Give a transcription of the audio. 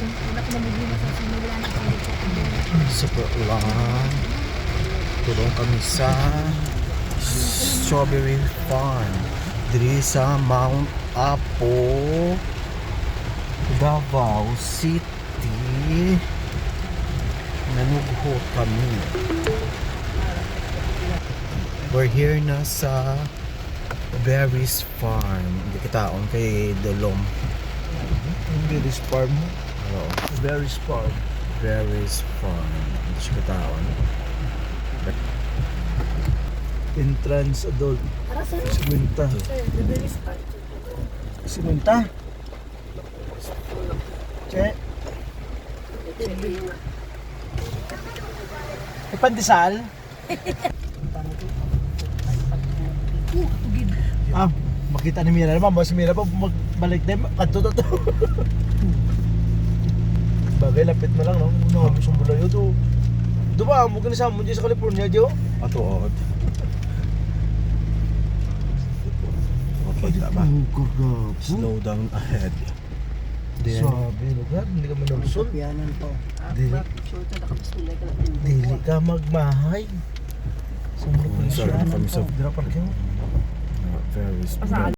Wala ko namugima sa simula na ko. Super ulan. Tulong kami sa Strawberry Farm diri sa Mount Apo, Davao City. Nanugho kami. We're here na sa Berries Farm. Hindi kitaon kay Dolom. Berries Farm. Oo. Berries Farm. Berries Farm. Hindi siya kitaon. Entrance adult. Para sir, Simunta. sir, the very start. Simunta? Che? May pandesal? Ah, makita ni Mira naman. Si Mira pa magbalik na yung kanto to. Bagay, lapit mo lang, no? Ano, may sumbulayo to. Ito ba, mo ka sa California, Jo? Atuod. Okay, tama. Slow down ahead. Sabi, lugar, hindi ka manulusot. Pianan po. Dili. Sure to nakapastulay ka lang. Dili ka magmahay. Sorry, kami sa Dira parking. Berries Farm.